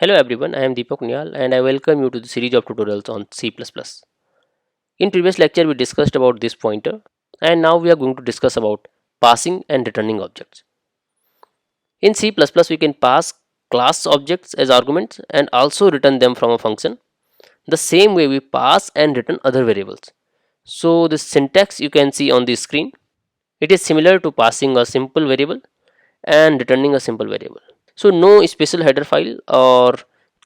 Hello everyone, I am Deepak Nial and I welcome you to the series of tutorials on C++. In previous lecture we discussed about this pointer and now we are going to discuss about passing and returning objects. In C++ we can pass class objects as arguments and also return them from a function. The same way we pass and return other variables. So the syntax you can see on the screen. It is similar to passing a simple variable and returning a simple variable. So no special header file or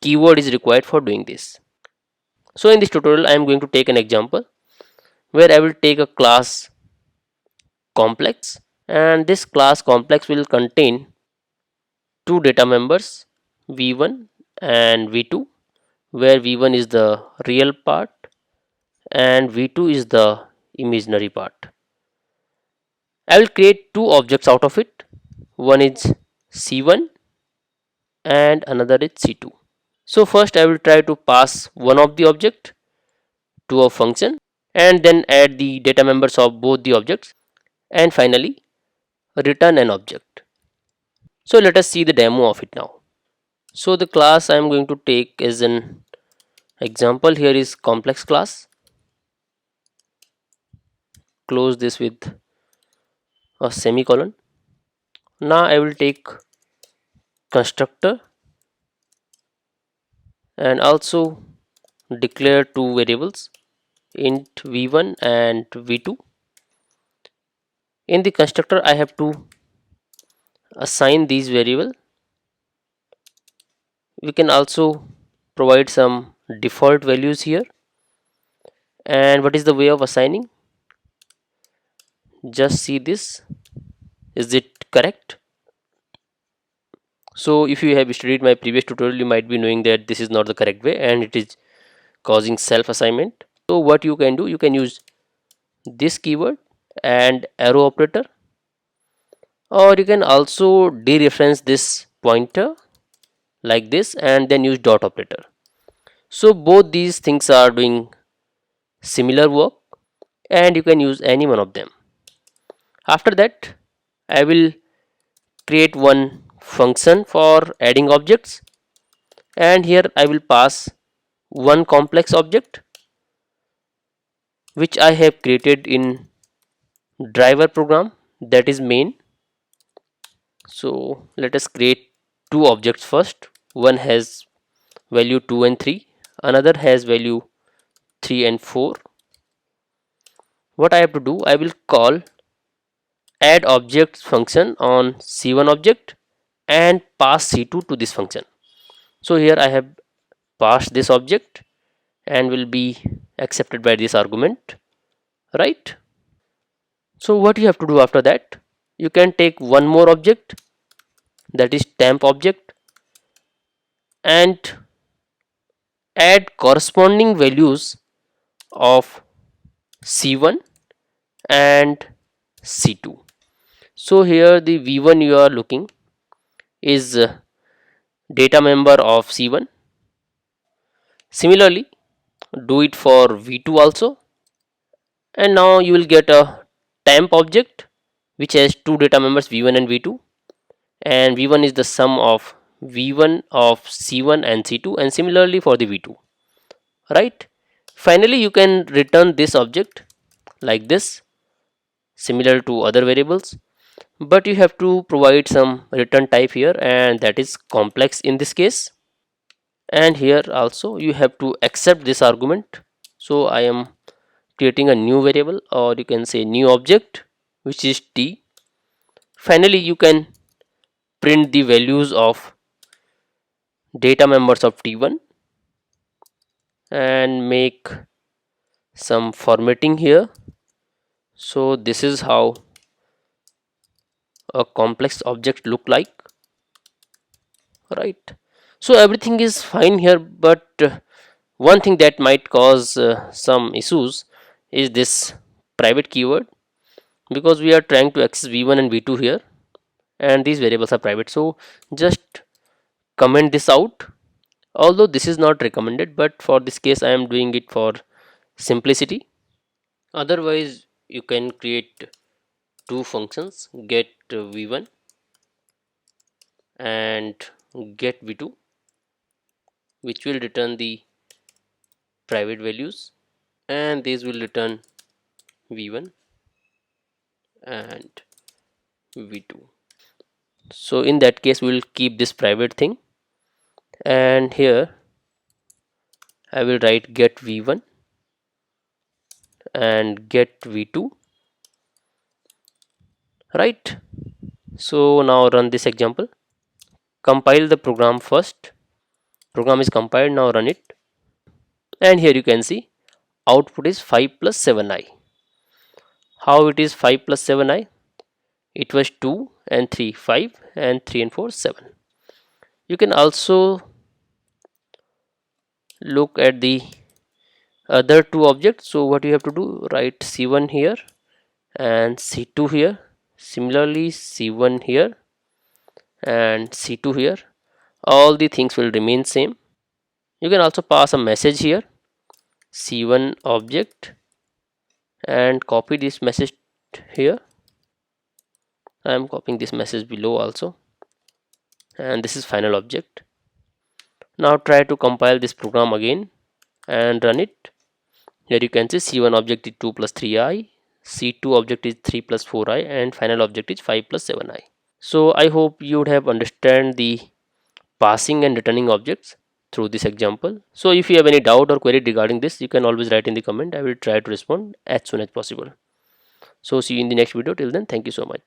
keyword is required for doing this. So in this tutorial I am going to take an example where I will take a class complex, and this class complex will contain two data members v1 and v2, where v1 is the real part and v2 is the imaginary part. I will create two objects out of it. One is c1 and another is c2. So first I will try to pass one of the object to a function and then add the data members of both the objects and finally return an object. So let us see the demo of it now. So the class I am going to take as an example here is complex class. Close this with a semicolon. Now I will take constructor and also declare two variables int v1 and v2. In the constructor I have to assign these variable. We can also provide some default values here. And what is the way of assigning? Just see this. Is it correct? So if you have studied my previous tutorial, you might be knowing that this is not the correct way and it is causing self assignment. So what you can do, you can use this keyword and arrow operator, or you can also dereference this pointer like this and then use dot operator. So both these things are doing similar work and you can use any one of them. After that I will create one function for adding objects, and here I will pass one complex object which I have created in driver program, that is main. So let us create two objects first. One has value 2 and 3, another has value 3 and 4. What I have to do, I will call add objects function on c1 object and pass c2 to this function. So here I have passed this object and will be accepted by this argument, right? So what you have to do after that, you can take one more object, that is temp object, and add corresponding values of c1 and c2. So here the v1 you are looking is data member of c1. Similarly do it for v2 also, and now you will get a temp object which has two data members v1 and v2, and v1 is the sum of v1 of c1 and c2, and similarly for the v2, right? Finally you can return this object like this, similar to other variables, but you have to provide some return type here, and that is complex in this case. And here also you have to accept this argument. So I am creating a new variable, or you can say new object, which is t. Finally you can print the values of data members of t1 and make some formatting here. So this is how a complex object look like, right? So everything is fine here, but one thing that might cause some issues is this private keyword, because we are trying to access v1 and v2 here and these variables are private. So just comment this out, although this is not recommended, but for this case I am doing it for simplicity. Otherwise you can create two functions, get v1 and get v2, which will return the private values, and these will return v1 and v2. So in that case we will keep this private thing, and here I will write get v1 and get v2, right? So now run this example. Compile the program first. Program is compiled, now run it, and here you can see output is 5 plus 7i. How it is 5 plus 7i? It was 2 and 3 5 and 3 and 4 7. You can also look at the other two objects. So what you have to do, write c1 here and c2 here, similarly c1 here and c2 here. All the things will remain same. You can also pass a message here, c1 object, and copy this message here. I am copying this message below also, and this is final object. Now try to compile this program again and run it. Here you can see c1 object is 2 plus 3i, c2 object is 3 plus 4i, and final object is 5 plus 7i. So I hope you would have understand the passing and returning objects through this example. So if you have any doubt or query regarding this, you can always write in the comment. I will try to respond as soon as possible. So see you in the next video. Till then, thank you so much.